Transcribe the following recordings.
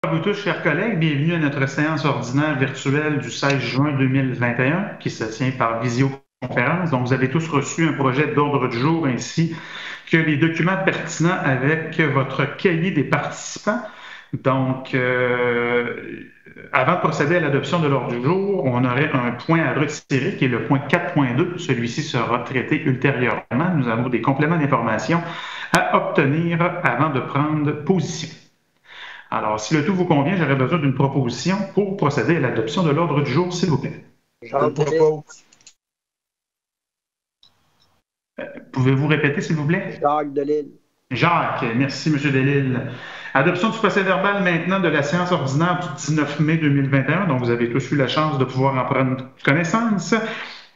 À vous tous, chers collègues, bienvenue à notre séance ordinaire virtuelle du 16 juin 2021 qui se tient par visioconférence. Donc, vous avez tous reçu un projet d'ordre du jour ainsi que les documents pertinents avec votre cahier des participants. Donc, avant de procéder à l'adoption de l'ordre du jour, on aurait un point à retirer qui est le point 4.2. Celui-ci sera traité ultérieurement. Nous avons des compléments d'information à obtenir avant de prendre position. Alors, si le tout vous convient, j'aurais besoin d'une proposition pour procéder à l'adoption de l'ordre du jour, s'il vous plaît. Je le propose. Pouvez-vous répéter, s'il vous plaît? Jacques Delisle. Jacques, merci, M. Delisle. Adoption du procès-verbal maintenant de la séance ordinaire du 19 mai 2021. Donc, vous avez tous eu la chance de pouvoir en prendre connaissance.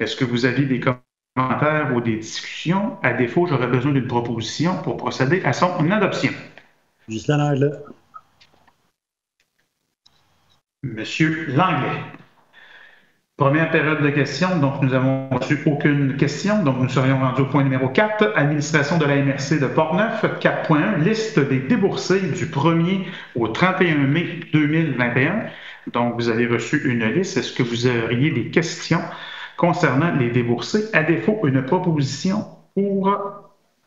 Est-ce que vous aviez des commentaires ou des discussions? À défaut, j'aurais besoin d'une proposition pour procéder à son adoption. Juste Langlais. Monsieur Langlais. Première période de questions, donc nous n'avons reçu aucune question, donc nous serions rendus au point numéro 4, administration de la MRC de Portneuf, 4.1, liste des déboursés du 1er au 31 mai 2021. Donc vous avez reçu une liste. Est-ce que vous auriez des questions concernant les déboursés? À défaut, une proposition pour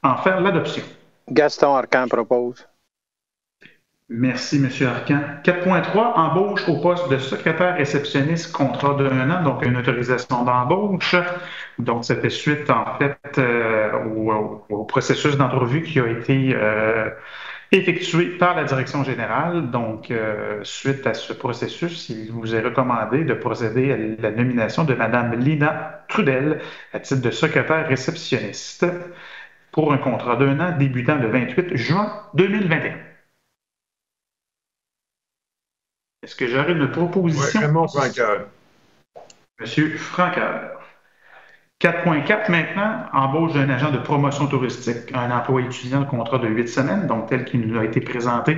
en faire l'adoption. Gaston Arcan propose. Merci, M. Arcan. 4.3, embauche au poste de secrétaire réceptionniste, contrat d'1 an, donc une autorisation d'embauche. Donc, ça fait suite, en fait, au processus d'entrevue qui a été effectué par la direction générale. Donc, suite à ce processus, il vous est recommandé de procéder à la nomination de Mme Lina Trudel à titre de secrétaire réceptionniste pour un contrat d'1 an débutant le 28 juin 2021. Est-ce que j'aurais une proposition? Oui, Raymond Franqueur. Monsieur Franqueur. 4.4 maintenant, embauche d'un agent de promotion touristique, un emploi étudiant de contrat de 8 semaines, donc tel qu'il nous a été présenté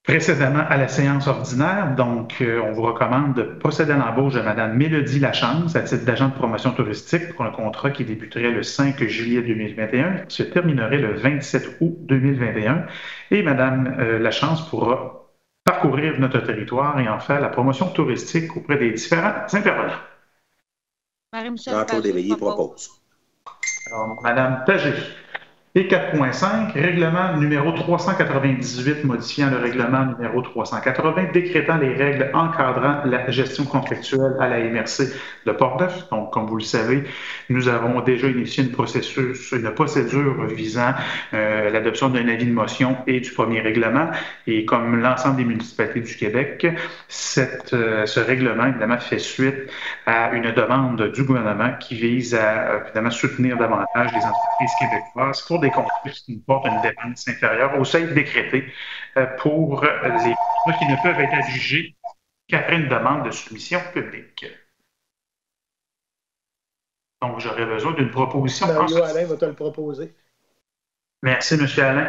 précédemment à la séance ordinaire. Donc, on vous recommande de procéder à l'embauche de Mme Mélodie Lachance à titre d'agent de promotion touristique pour un contrat qui débuterait le 5 juillet 2021, qui se terminerait le 27 août 2021. Et Mme Lachance pourra parcourir notre territoire et en faire la promotion touristique auprès des différents intervenants. Jean-Claude Léveillé propose. Alors, Mme Pagé. Et 4.5, règlement numéro 398 modifiant le règlement numéro 380, décrétant les règles encadrant la gestion contractuelle à la MRC de Portneuf. Donc, comme vous le savez, nous avons déjà initié une procédure visant l'adoption d'un avis de motion et du premier règlement. Et comme l'ensemble des municipalités du Québec, ce règlement, évidemment, fait suite à une demande du gouvernement qui vise à, évidemment, soutenir davantage les entreprises québécoises pour des contrats qui nous portent une dépense inférieure au seuil décrété pour les contrats qui ne peuvent être adjugés qu'après une demande de soumission publique. Donc, j'aurais besoin d'une proposition. Mario Alain va te le proposer. Merci, M. Alain.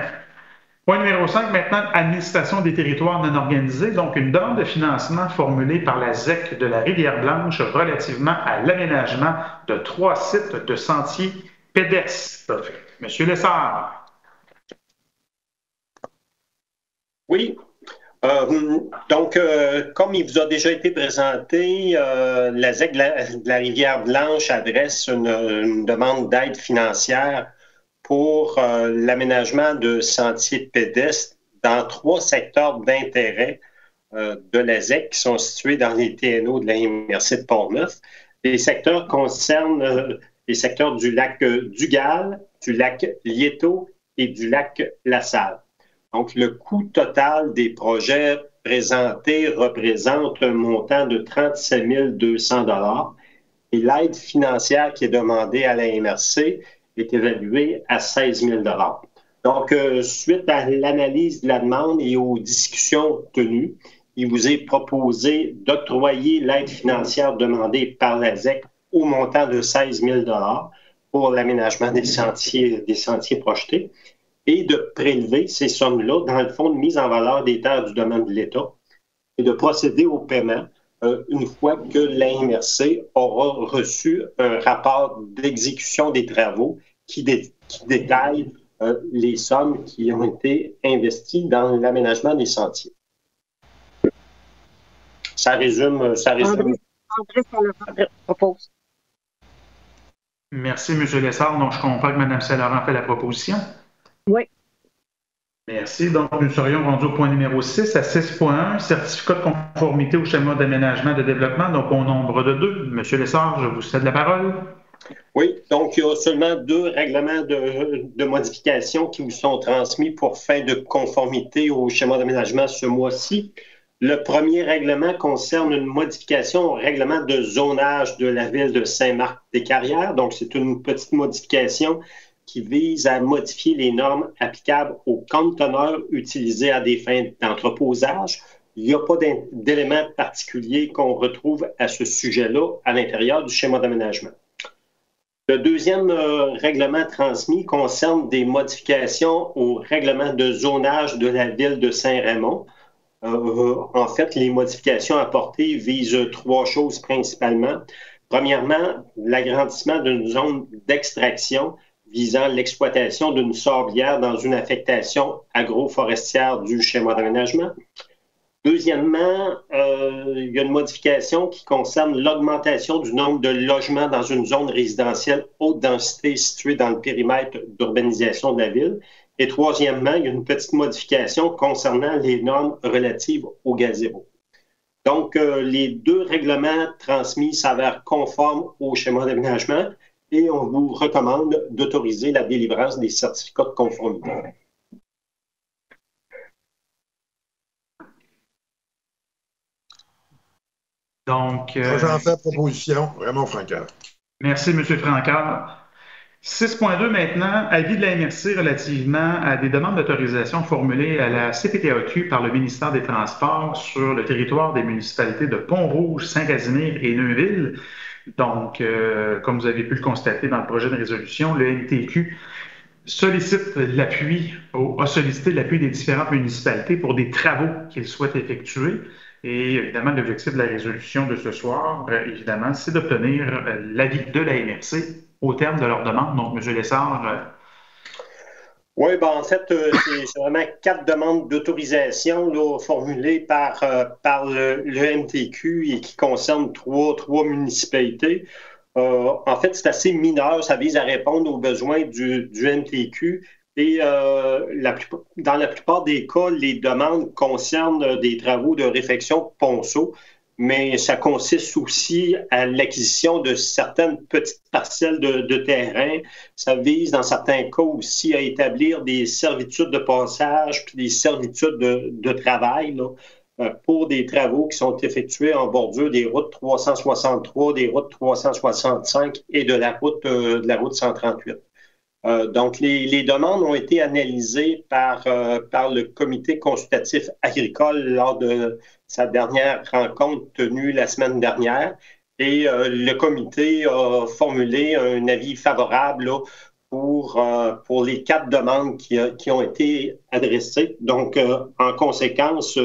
Point numéro 5, maintenant, administration des territoires non organisés. Donc, une demande de financement formulée par la ZEC de la Rivière-Blanche relativement à l'aménagement de 3 sites de sentiers pédestres. Monsieur Lessard. Oui. Donc, comme il vous a déjà été présenté, la ZEC de la Rivière-Blanche adresse une demande d'aide financière pour l'aménagement de sentiers pédestres dans 3 secteurs d'intérêt de la ZEC qui sont situés dans les TNO de la MRC de Portneuf. Les secteurs concernent les secteurs du lac Dugal, du lac Lieto et du lac La Salle. Donc, le coût total des projets présentés représente un montant de 37 200 $ et l'aide financière qui est demandée à la MRC est évaluée à 16 000 $. Donc, suite à l'analyse de la demande et aux discussions tenues, il vous est proposé d'octroyer l'aide financière demandée par la ZEC au montant de 16 000 $ pour l'aménagement des sentiers projetés et de prélever ces sommes-là dans le fonds de mise en valeur des terres du domaine de l'État et de procéder au paiement une fois que la MRC aura reçu un rapport d'exécution des travaux qui détaille les sommes qui ont été investies dans l'aménagement des sentiers. Ça résume. André Saint-Laurent propose. Merci, M. Lessard. Donc, je comprends que Mme Saint-Laurent fait la proposition. Oui. Merci. Donc, nous serions rendus au point numéro 6 à 6.1, certificat de conformité au schéma d'aménagement de développement, donc au nombre de 2. M. Lessard, je vous cède la parole. Oui, donc il y a seulement 2 règlements de modification qui vous sont transmis pour fin de conformité au schéma d'aménagement ce mois-ci. Le premier règlement concerne une modification au règlement de zonage de la ville de Saint-Marc-des-Carrières. Donc, c'est une petite modification qui vise à modifier les normes applicables aux conteneurs utilisés à des fins d'entreposage. Il n'y a pas d'éléments particuliers qu'on retrouve à ce sujet-là à l'intérieur du schéma d'aménagement. Le deuxième règlement transmis concerne des modifications au règlement de zonage de la ville de Saint-Raymond. En fait, les modifications apportées visent 3 choses principalement. Premièrement, l'agrandissement d'une zone d'extraction visant l'exploitation d'une sablière dans une affectation agroforestière du schéma d'aménagement. Deuxièmement, il y a une modification qui concerne l'augmentation du nombre de logements dans une zone résidentielle haute densité située dans le périmètre d'urbanisation de la ville. Et troisièmement, il y a une petite modification concernant les normes relatives au gazebo. Donc, les 2 règlements transmis s'avèrent conformes au schéma d'aménagement et on vous recommande d'autoriser la délivrance des certificats de conformité. Donc, j'en fais proposition, Raymond Francard. Merci, M. Francard. 6.2 maintenant, avis de la MRC relativement à des demandes d'autorisation formulées à la CPTAQ par le ministère des Transports sur le territoire des municipalités de Pont-Rouge, Saint-Casimir et Neuville. Donc, comme vous avez pu le constater dans le projet de résolution, le MTQ a sollicité l'appui des différentes municipalités pour des travaux qu'ils souhaitent effectuer. Et évidemment, l'objectif de la résolution de ce soir, évidemment, c'est d'obtenir l'avis de la MRC au terme de leur demande. Donc, M. Lessard. Oui, ben, en fait, c'est vraiment 4 demandes d'autorisation formulées par le MTQ et qui concernent trois municipalités. En fait, c'est assez mineur. Ça vise à répondre aux besoins du MTQ. Et dans la plupart des cas, les demandes concernent des travaux de réfection ponceau, mais ça consiste aussi à l'acquisition de certaines petites parcelles de terrain. Ça vise, dans certains cas aussi, à établir des servitudes de passage puis des servitudes de travail pour des travaux qui sont effectués en bordure des routes 363, des routes 365 et de la route 138. Donc, les demandes ont été analysées par le comité consultatif agricole lors de sa dernière rencontre tenue la semaine dernière. Et le comité a formulé un avis favorable pour les 4 demandes qui ont été adressées. Donc, en conséquence,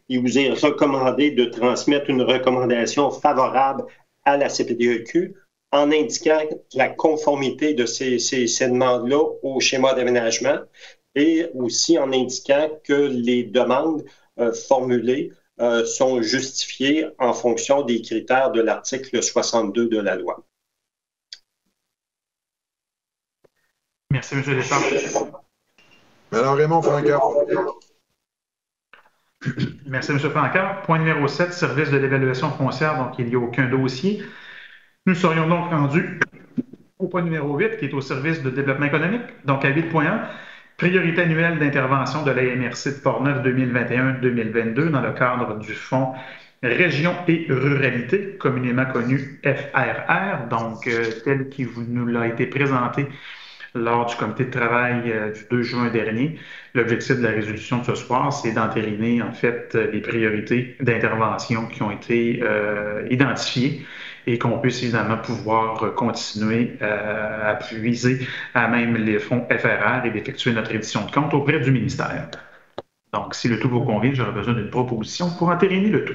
il vous est recommandé de transmettre une recommandation favorable à la CPTAQ en indiquant la conformité de ces demandes-là au schéma d'aménagement et aussi en indiquant que les demandes formulées sont justifiées en fonction des critères de l'article 62 de la loi. Merci, M. Lessard. Alors, Raymond Francard. Merci, M. Francard. Point numéro 7, service de l'évaluation foncière. Donc, il n'y a aucun dossier. Nous serions donc rendus au point numéro 8, qui est au service de développement économique. Donc, à 8.1, priorité annuelle d'intervention de la MRC de Portneuf 2021-2022 dans le cadre du Fonds Région et Ruralité, communément connu FRR, donc tel qu'il nous l'a été présenté lors du comité de travail du 2 juin dernier. L'objectif de la résolution de ce soir, c'est d'entériner en fait les priorités d'intervention qui ont été identifiées et qu'on puisse évidemment pouvoir continuer à puiser à même les fonds FRR et d'effectuer notre édition de compte auprès du ministère. Donc, si le tout vous convient, j'aurais besoin d'une proposition pour entériner le tout.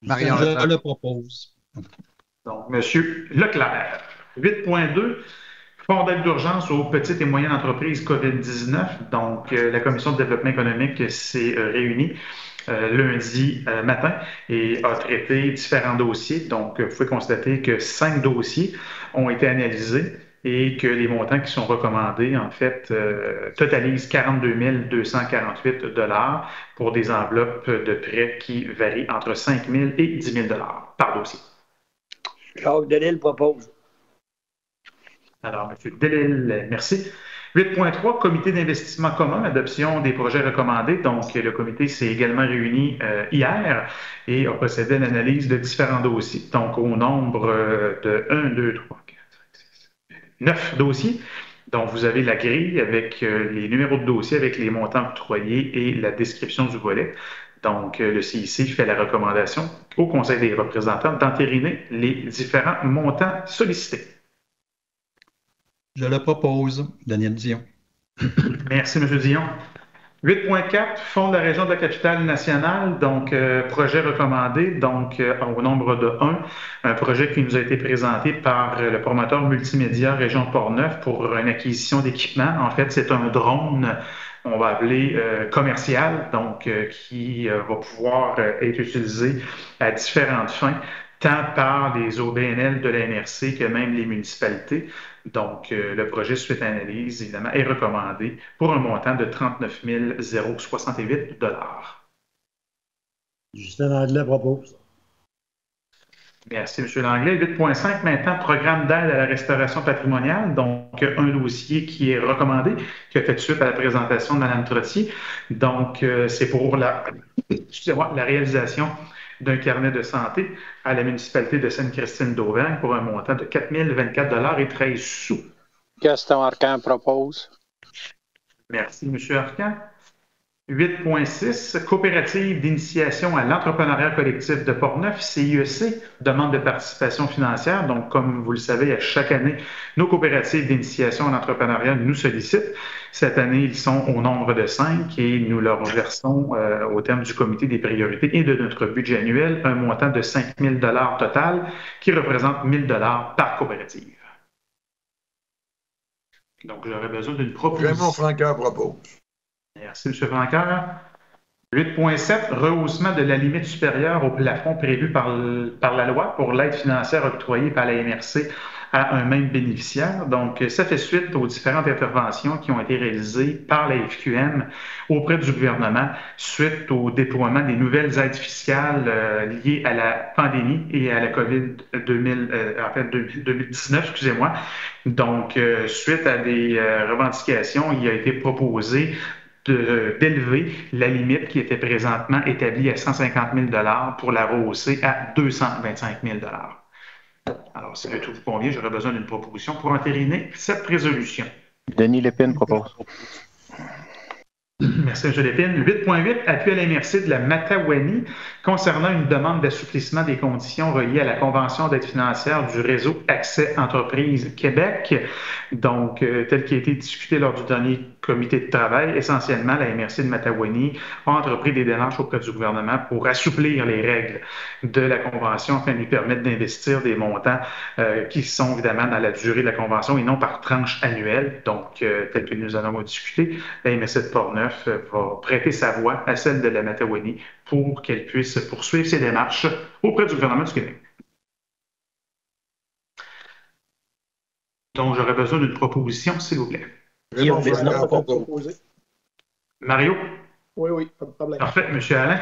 Marion, je le propose. Donc, M. Leclerc. 8.2, Fonds d'aide d'urgence aux petites et moyennes entreprises COVID-19. Donc, la Commission de développement économique s'est réunie lundi matin et a traité différents dossiers. Donc, vous pouvez constater que 5 dossiers ont été analysés et que les montants qui sont recommandés, en fait, totalisent 42 248 $ pour des enveloppes de prêts qui varient entre 5 000 et 10 000 $ par dossier. Jacques Delisle propose. Alors, M. Delisle, merci. 8.3, comité d'investissement commun, adoption des projets recommandés. Donc, le comité s'est également réuni hier et a procédé à l'analyse de différents dossiers. Donc, au nombre de 1, 2, 3, 4, 5, 6, 7, 9 dossiers. Donc, vous avez la grille avec les numéros de dossier, avec les montants octroyés et la description du volet. Donc, le CIC fait la recommandation au Conseil des représentants d'entériner les différents montants sollicités. Je le propose, Daniel Dion. Merci, M. Dion. 8.4, Fonds de la région de la capitale nationale, donc projet recommandé, donc au nombre de 1, projet qui nous a été présenté par le promoteur multimédia Région de Portneuf pour une acquisition d'équipement. En fait, c'est un drone, on va appeler commercial, donc qui va pouvoir être utilisé à différentes fins, tant par les OBNL de la MRC que même les municipalités. Donc, le projet, suite à analyse, évidemment, est recommandé pour un montant de 39 068 $. Justin Langlais propose. Merci, M. Langlais. 8.5, maintenant, programme d'aide à la restauration patrimoniale. Donc, un dossier qui est recommandé, qui a fait suite à la présentation de Mme Trottier. Donc, c'est pour la réalisation d'un carnet de santé à la municipalité de Sainte-Christine-d'Auvergne pour un montant de 4 024 $ 13 sous. Gaston Arcand propose. Merci, M. Arcand. 8.6, coopérative d'initiation à l'entrepreneuriat collectif de Portneuf, CIEC, demande de participation financière. Donc, comme vous le savez, à chaque année, nos coopératives d'initiation à l'entrepreneuriat nous sollicitent. Cette année, ils sont au nombre de 5 et nous leur versons, au terme du comité des priorités et de notre budget annuel, un montant de 5 000 $ total qui représente 1 000 $ par coopérative. Donc, j'aurais besoin d'une proposition. Raymond Francaire propose. Merci, M. Francaire. 8.7, rehaussement de la limite supérieure au plafond prévu par la loi pour l'aide financière octroyée par la MRC à un même bénéficiaire. Donc, ça fait suite aux différentes interventions qui ont été réalisées par la FQM auprès du gouvernement suite au déploiement des nouvelles aides fiscales liées à la pandémie et à la COVID-2019, excusez-moi. Donc, suite à des revendications, il a été proposé d'élever la limite qui était présentement établie à 150 000 $ pour la rehausser à 225 000 $. Alors, si le tout vous convient, j'aurais besoin d'une proposition pour entériner cette résolution. Denis Lépine propose. Merci, M. Lépine. 8.8, appui à la MRC de la Mataouanie concernant une demande d'assouplissement des conditions reliées à la Convention d'aide financière du réseau Accès Entreprises Québec. Donc, tel qui a été discuté lors du dernier comité de travail, essentiellement, la MRC de Mataouanie a entrepris des démarches auprès du gouvernement pour assouplir les règles de la Convention afin de lui permettre d'investir des montants qui sont évidemment dans la durée de la Convention et non par tranche annuelle. Donc, tel que nous en avons discuté, la MRC de Portneuf va prêter sa voix à celle de la Mataouanie pour qu'elle puisse poursuivre ses démarches auprès du gouvernement du Québec. Donc, j'aurais besoin d'une proposition, s'il vous plaît. Raymond Francaire propose. Mario? Oui, pas de problème. Parfait, M. Alain.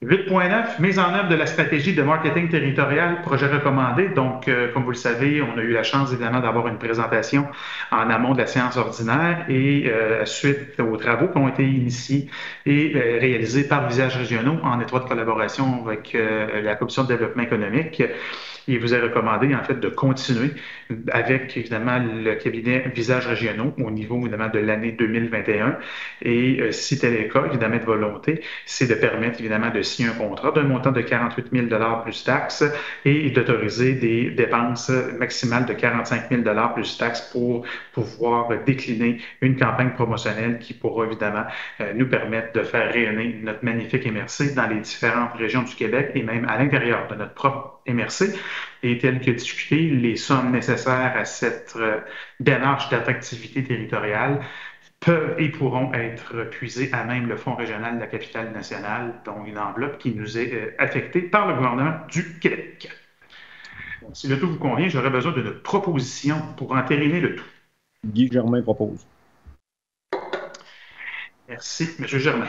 8.9, mise en œuvre de la stratégie de marketing territorial, projet recommandé. Donc, comme vous le savez, on a eu la chance, évidemment, d'avoir une présentation en amont de la séance ordinaire et suite aux travaux qui ont été initiés et réalisés par Visages régionaux en étroite collaboration avec la Commission de développement économique. Il vous est recommandé, en fait, de continuer avec, évidemment, le cabinet Visages régionaux au niveau, évidemment, de l'année 2021. Et si tel est le cas, évidemment, de volonté, c'est de permettre, évidemment, de signer un contrat d'un montant de 48 000 $ plus taxes et d'autoriser des dépenses maximales de 45 000 $ plus taxes pour pouvoir décliner une campagne promotionnelle qui pourra, évidemment, nous permettre de faire rayonner notre magnifique MRC dans les différentes régions du Québec et même à l'intérieur de notre propre MRC. Et tel que discuté, les sommes nécessaires à cette démarche d'attractivité territoriale peuvent et pourront être puisés à même le Fonds régional de la capitale nationale, dont une enveloppe qui nous est affectée par le gouvernement du Québec. Bon, si le tout vous convient, j'aurais besoin d'une proposition pour entériner le tout. Guy Germain propose. Merci, M. Germain.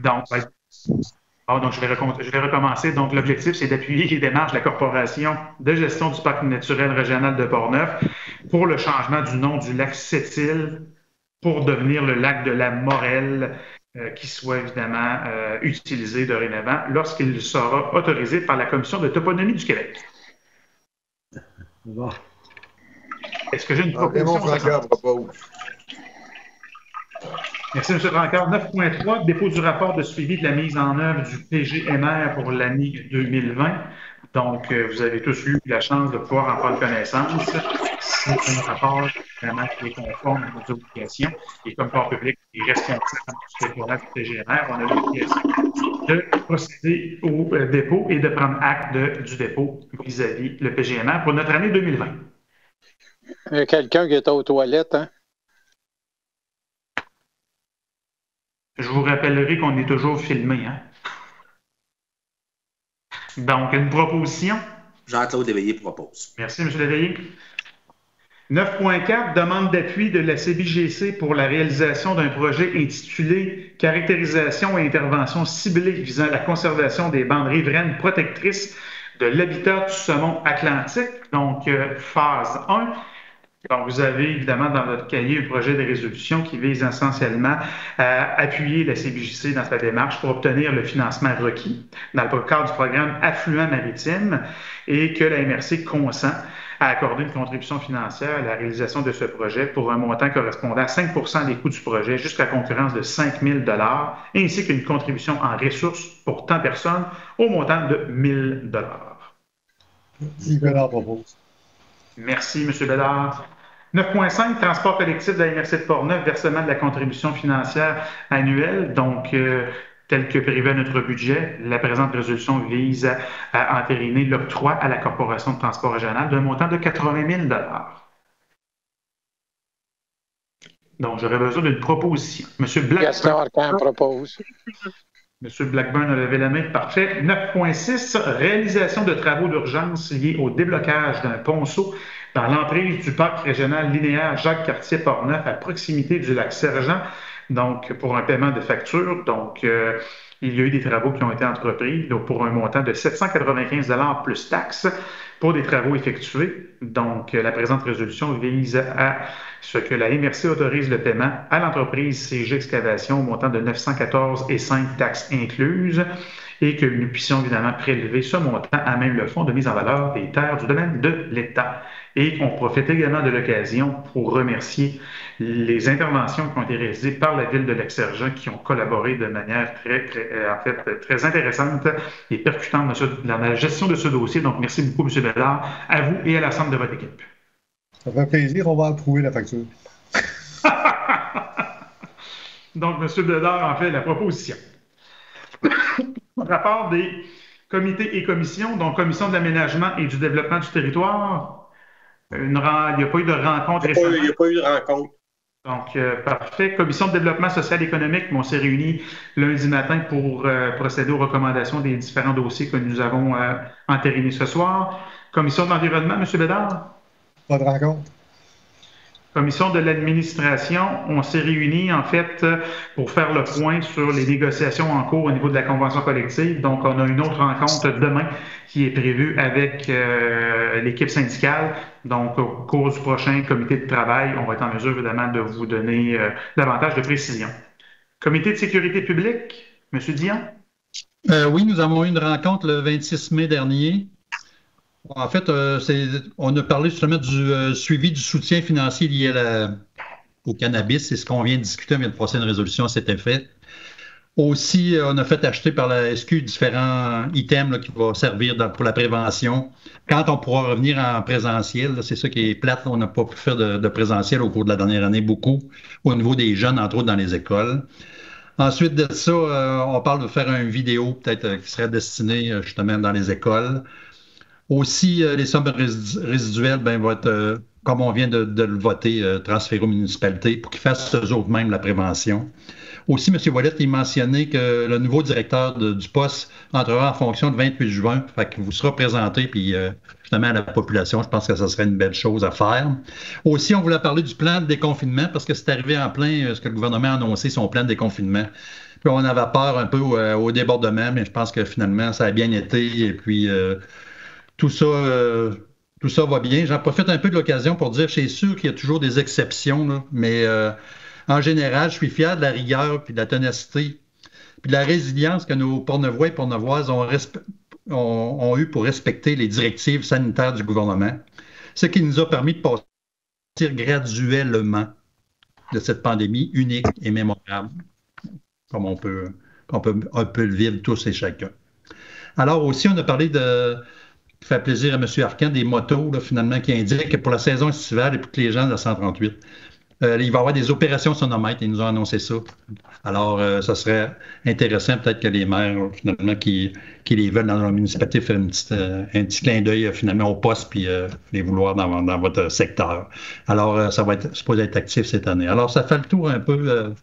Donc, je vais recommencer. Donc, l'objectif, c'est d'appuyer les démarches de la Corporation de gestion du parc naturel régional de Portneuf pour le changement du nom du lac Sept-Îles pour devenir le lac de la Morelle, qui soit évidemment utilisé dorénavant lorsqu'il sera autorisé par la Commission de toponymie du Québec. Bon. Est-ce que j'ai une proposition? Raymond Francaire propose. Merci, M. Rancard. 9.3, dépôt du rapport de suivi de la mise en œuvre du PGMR pour l'année 2020. Donc, vous avez tous eu la chance de pouvoir en prendre connaissance. C'est un rapport vraiment qui est conforme à nos obligations. Et comme corps public et responsable du déploiement du PGMR, on a l'obligation de procéder au dépôt et de prendre acte du dépôt vis-à-vis le PGMR pour notre année 2020. Il y a quelqu'un qui est aux toilettes, hein? Je vous rappellerai qu'on est toujours filmé. Hein? Donc, une proposition. Jean-Claude Léveillé propose. Merci, M. Léveillé. 9.4, demande d'appui de la CBGC pour la réalisation d'un projet intitulé « Caractérisation et intervention ciblée visant la conservation des bandes riveraines protectrices de l'habitat du saumon atlantique ». Donc, phase 1. Donc, vous avez évidemment dans votre cahier un projet de résolution qui vise essentiellement à appuyer la CBJC dans sa démarche pour obtenir le financement requis dans le cadre du programme Affluent maritime et que la MRC consent à accorder une contribution financière à la réalisation de ce projet pour un montant correspondant à 5 % des coûts du projet jusqu'à concurrence de 5 000 $ ainsi qu'une contribution en ressources pour tant de personnes au montant de 1 000 $. Yves Bédard propose. Merci, M. Bédard. 9.5, transport collectif de la MRC de Portneuf, versement de la contribution financière annuelle. Donc, tel que prévu à notre budget, la présente résolution vise à entériner l'octroi à la Corporation de transport régional d'un montant de 80 000 $. Donc, j'aurais besoin d'une proposition. M. Blackburn. Gaston Arcand propose. M. Blackburn a levé la main. Parfait. 9.6, réalisation de travaux d'urgence liés au déblocage d'un ponceau dans l'emprise du parc régional linéaire Jacques-Cartier-Portneuf à proximité du lac Sergent, donc pour un paiement de facture. Donc, il y a eu des travaux qui ont été entrepris pour un montant de 795 $ plus taxes pour des travaux effectués. Donc, la présente résolution vise à ce que la MRC autorise le paiement à l'entreprise CG Excavation au montant de 914,5 taxes incluses et que nous puissions évidemment prélever ce montant à même le fonds de mise en valeur des terres du domaine de l'État. Et on profite également de l'occasion pour remercier les interventions qui ont été réalisées par la Ville de Lac-Sergent qui ont collaboré de manière très intéressante et percutante dans la gestion de ce dossier. Donc, merci beaucoup, M. Bédard, à vous et à l'ensemble de votre équipe. Ça fait plaisir, on va approuver la facture. Donc, M. Bédard en fait la proposition. Rapport des comités et commissions, donc Commission de l'aménagement et du développement du territoire. Il n'y a pas eu de rencontre récemment. Il n'y a pas eu de rencontre. Donc, parfait. Commission de développement social et économique, on s'est réunis lundi matin pour procéder aux recommandations des différents dossiers que nous avons entérinés ce soir. Commission de l'environnement, M. Bédard? Pas de rencontre. Commission de l'administration, on s'est réunis en fait pour faire le point sur les négociations en cours au niveau de la convention collective. Donc, on a une autre rencontre demain qui est prévue avec l'équipe syndicale. Donc, au cours du prochain comité de travail, on va être en mesure évidemment de vous donner davantage de précisions. Comité de sécurité publique, M. Dion? Oui, nous avons eu une rencontre le 26 mai dernier. En fait, on a parlé justement du suivi du soutien financier lié au cannabis. C'est ce qu'on vient de discuter, on vient de passer une résolution à cet effet. Aussi, on a fait acheter par la SQ différents items là, qui vont servir pour la prévention. Quand on pourra revenir en présentiel, c'est ça qui est plate, là, on n'a pas pu faire de présentiel au cours de la dernière année beaucoup, au niveau des jeunes, entre autres dans les écoles. Ensuite de ça, on parle de faire une vidéo peut-être qui serait destinée justement dans les écoles. Aussi, les sommes résiduelles vont être, comme on vient de le voter, transférées aux municipalités pour qu'ils fassent eux autres mêmes la prévention. Aussi, M. Ouellette, il mentionnait que le nouveau directeur du poste entrera en fonction le 28 juin, fait qu'il vous sera présenté, puis justement à la population, je pense que ça serait une belle chose à faire. Aussi, on voulait parler du plan de déconfinement, parce que c'est arrivé en plein ce que le gouvernement a annoncé, son plan de déconfinement. Puis on avait peur un peu au débordement, mais je pense que finalement, ça a bien été, et puis... Tout ça va bien. J'en profite un peu de l'occasion pour dire, c'est sûr qu'il y a toujours des exceptions, là, mais en général, je suis fier de la rigueur, puis de la ténacité, puis de la résilience que nos Portnevois et Portnevoises ont eu pour respecter les directives sanitaires du gouvernement, ce qui nous a permis de partir graduellement de cette pandémie unique et mémorable, comme on peut un peu le vivre tous et chacun. Alors aussi, on a parlé qui fait plaisir à M. Arcan, des motos, là, finalement, qui indiquent que pour la saison estivale et pour que les gens de la 138, il va y avoir des opérations sonomètres. Ils nous ont annoncé ça. Alors, ça serait intéressant peut-être que les maires, finalement, qui les veulent dans leur municipalité, faire un petit clin d'œil, finalement, au poste, puis les vouloir dans votre secteur. Alors, ça va être supposé être actif cette année. Alors, ça fait le tour un peu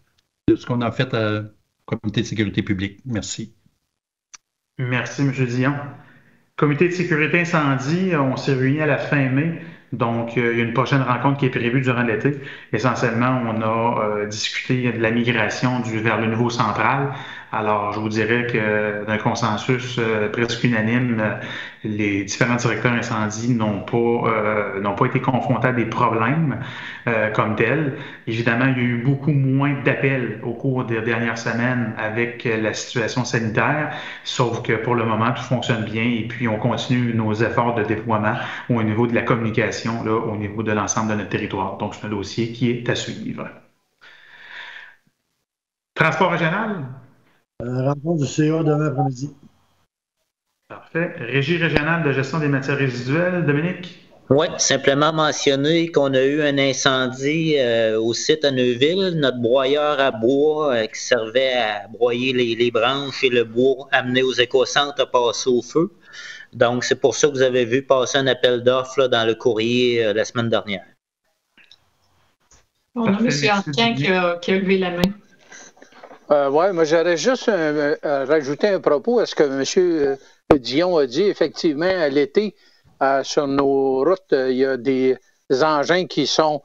de ce qu'on a fait au Comité de sécurité publique. Merci. Merci, M. Dion. Comité de sécurité incendie, on s'est réunis à la fin mai, donc il y a une prochaine rencontre qui est prévue durant l'été. Essentiellement, on a discuté de la migration vers le niveau central. Alors, je vous dirais que d'un consensus presque unanime, les différents directeurs incendies n'ont pas été confrontés à des problèmes comme tels. Évidemment, il y a eu beaucoup moins d'appels au cours des dernières semaines avec la situation sanitaire, sauf que pour le moment, tout fonctionne bien et puis on continue nos efforts de déploiement au niveau de la communication, là, au niveau de l'ensemble de notre territoire. Donc, c'est un dossier qui est à suivre. Transport régional? Rencontre du CA demain après-midi. Parfait. Régie régionale de gestion des matières résiduelles, Dominique? Oui, simplement mentionner qu'on a eu un incendie au site à Neuville. Notre broyeur à bois qui servait à broyer les branches et le bois amené aux écocentres a passé au feu. Donc, c'est pour ça que vous avez vu passer un appel d'offres dans le courrier la semaine dernière. On a M. Arcan qui a levé la main. Oui, moi j'aurais juste rajouté un propos à ce que M. Dion a dit. Effectivement, à l'été, sur nos routes, il y a des engins qui sont,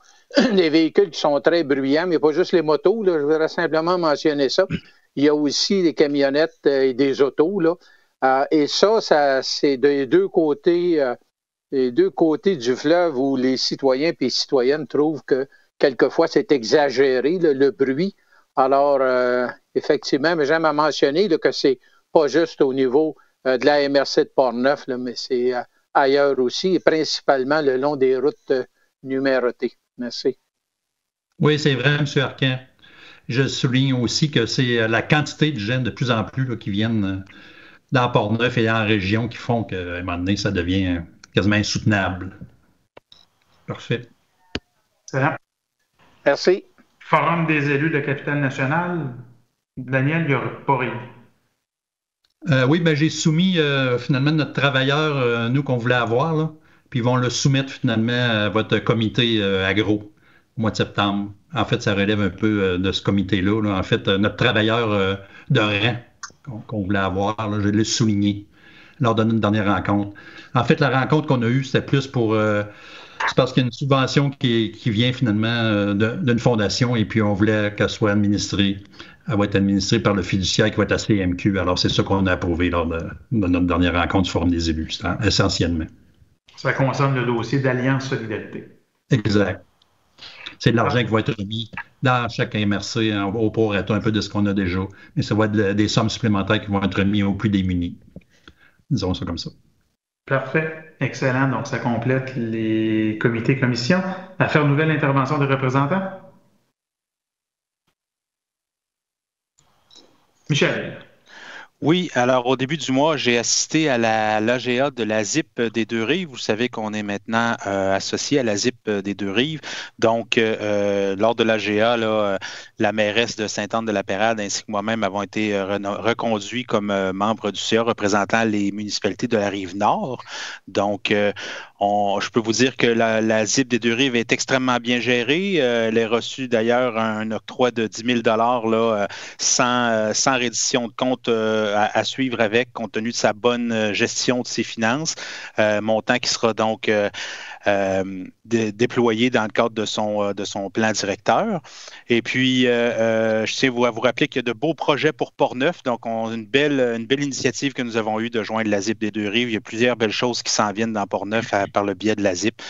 des véhicules qui sont très bruyants, mais pas juste les motos, là, je voudrais simplement mentionner ça. il y a aussi des camionnettes et des autos, là. Et ça, c'est des deux côtés du fleuve où les citoyens et les citoyennes trouvent que quelquefois c'est exagéré, le bruit. Alors, effectivement, mais j'aime à mentionner là, que c'est pas juste au niveau de la MRC de Portneuf, là, mais c'est ailleurs aussi, et principalement le long des routes numérotées. Merci. Oui, c'est vrai, M. Arcan. Je souligne aussi que c'est la quantité de jeunes de plus en plus là, qui viennent dans Portneuf et en région qui font qu'à un moment donné, ça devient quasiment insoutenable. Parfait. Excellent. Merci. Forum des élus de la Capitale-Nationale. Daniel, il n'y aura pas rien. Oui, ben, j'ai soumis finalement notre travailleur, nous, qu'on voulait avoir, là, puis ils vont le soumettre finalement à votre comité agro au mois de septembre. En fait, ça relève un peu de ce comité-là. Là. En fait, notre travailleur de rang qu'on voulait avoir, là, je l'ai souligné lors de notre dernière rencontre. En fait, la rencontre qu'on a eue, c'était plus pour... c'est parce qu'il y a une subvention qui vient finalement d'une fondation et puis on voulait qu'elle soit administrée. Elle va être administrée par le fiduciaire qui va être la CMQ. Alors, c'est ça qu'on a approuvé lors de notre dernière rencontre du Forum des élus, essentiellement. Ça concerne le dossier d'Alliance Solidarité. Exact. C'est de l'argent qui va être remis dans chaque MRC au prorata un peu de ce qu'on a déjà. Mais ça va être des sommes supplémentaires qui vont être remises aux plus démunis. Disons ça comme ça. Parfait. Excellent. Donc, ça complète les comités et commissions. À faire nouvelle intervention des représentants? Michel. Oui, alors au début du mois, j'ai assisté à l'AGA de la ZIP des Deux-Rives. Vous savez qu'on est maintenant associé à la ZIP des Deux-Rives. Donc, lors de l'AGA, la mairesse de Sainte-Anne-de-la-Pérade ainsi que moi-même avons été reconduits comme membres du CA représentant les municipalités de la Rive-Nord. Donc, je peux vous dire que la ZIP des Deux-Rives est extrêmement bien gérée. Elle a reçu d'ailleurs un octroi de 10 000 là, sans reddition de compte à suivre avec, compte tenu de sa bonne gestion de ses finances, montant qui sera donc déployé dans le cadre de son plan directeur. Et puis, je tiens à vous rappeler qu'il y a de beaux projets pour Portneuf. Donc, une belle initiative que nous avons eue de joindre la ZIP des Deux-Rives. Il y a plusieurs belles choses qui s'en viennent dans Portneuf par le biais de la ZIP.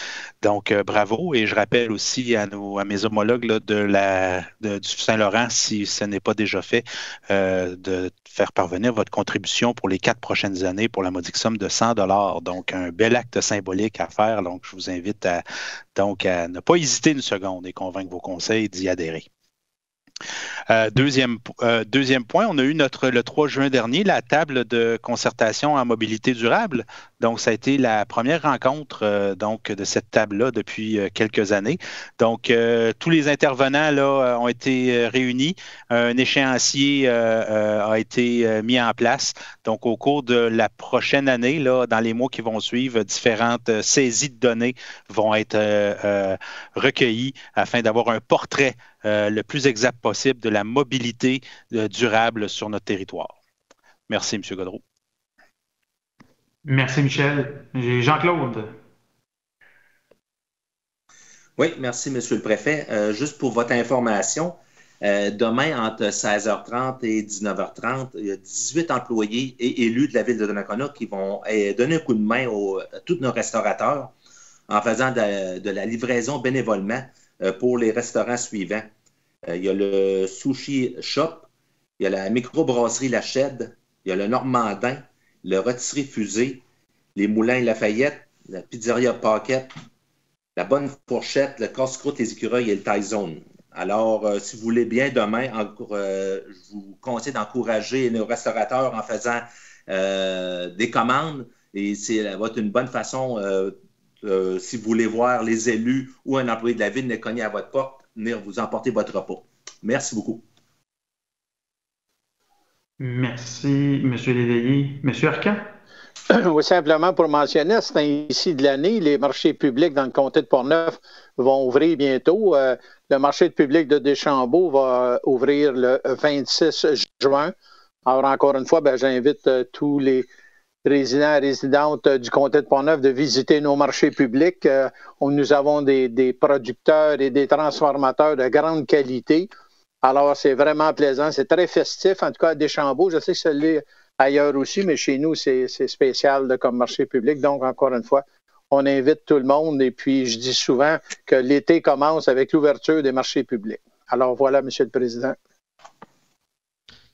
Donc, bravo. Et je rappelle aussi à mes homologues là, du Saint-Laurent, si ce n'est pas déjà fait, de faire parvenir votre contribution pour les 4 prochaines années pour la modique somme de 100 $. Donc, un bel acte symbolique à faire. Donc, je vous invite à ne pas hésiter une seconde et convaincre vos conseils d'y adhérer. Deuxième point, on a eu le 3 juin dernier la table de concertation en mobilité durable. Donc, ça a été la première rencontre de cette table-là depuis quelques années. Donc, tous les intervenants là, ont été réunis. Un échéancier a été mis en place. Donc, au cours de la prochaine année, là, dans les mois qui vont suivre, différentes saisies de données vont être recueillies afin d'avoir un portrait le plus exact possible de la mobilité durable sur notre territoire. Merci, M. Godreau. Merci, Michel. J'ai Jean-Claude. Oui, merci, M. le Préfet. Juste pour votre information, demain, entre 16h30 et 19h30, il y a 18 employés et élus de la ville de Donnacona qui vont donner un coup de main à tous nos restaurateurs en faisant de la livraison bénévolement pour les restaurants suivants. Il y a le Sushi Shop, il y a la microbrasserie La Chède, il y a le Normandin, le Rôtisserie Fusée, les Moulins Lafayette, la Pizzeria Paquette, la Bonne Fourchette, le Casse-Croûte, les Écureuils et le Thai Zone. Alors, si vous voulez bien, demain, je vous conseille d'encourager nos restaurateurs en faisant des commandes et ça va être une bonne façon, si vous voulez voir les élus ou un employé de la ville venir cogner à votre porte, venir vous emporter votre repas. Merci beaucoup. Merci, M. Léveillé. M. Arcan? Oui, simplement pour mentionner, c'est ici de l'année, les marchés publics dans le comté de Portneuf vont ouvrir bientôt. Le marché public de Deschambault va ouvrir le 26 juin. Alors, encore une fois, j'invite tous les résidents et résidentes du comté de Portneuf de visiter nos marchés publics. Nous avons des producteurs et des transformateurs de grande qualité. Alors, c'est vraiment plaisant. C'est très festif, en tout cas à Deschambault. Je sais que ça l'est ailleurs aussi, mais chez nous, c'est spécial là, comme marché public. Donc, encore une fois, on invite tout le monde. Et puis, je dis souvent que l'été commence avec l'ouverture des marchés publics. Alors, voilà, M. le Président.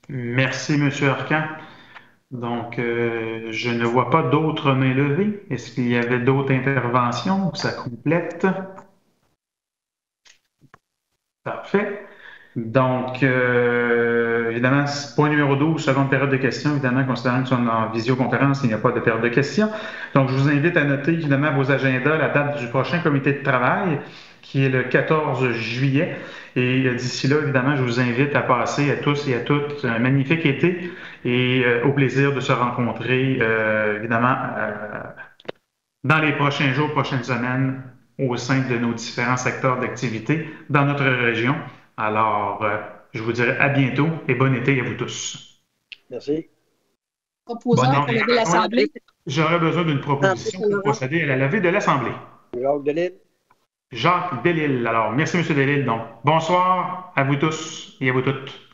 Merci, M. Arcan. Donc, je ne vois pas d'autres mains levées. Est-ce qu'il y avait d'autres interventions ou ça complète? Parfait. Donc, évidemment, point numéro 12, seconde période de questions. Évidemment, considérant que nous sommes en visioconférence, il n'y a pas de période de questions. Donc, je vous invite à noter, évidemment, vos agendas, la date du prochain comité de travail, qui est le 14 juillet. Et d'ici là, évidemment, je vous invite à passer à tous et à toutes un magnifique été et au plaisir de se rencontrer, évidemment, dans les prochains jours, prochaines semaines, au sein de nos différents secteurs d'activité dans notre région. Alors, je vous dirai à bientôt et bon été à vous tous. Merci. Proposons pour lever l'Assemblée. J'aurais besoin d'une proposition pour procéder à la levée de l'Assemblée. Jacques Delisle. Jacques Delisle. Alors, merci, M. Delisle. Donc, bonsoir à vous tous et à vous toutes.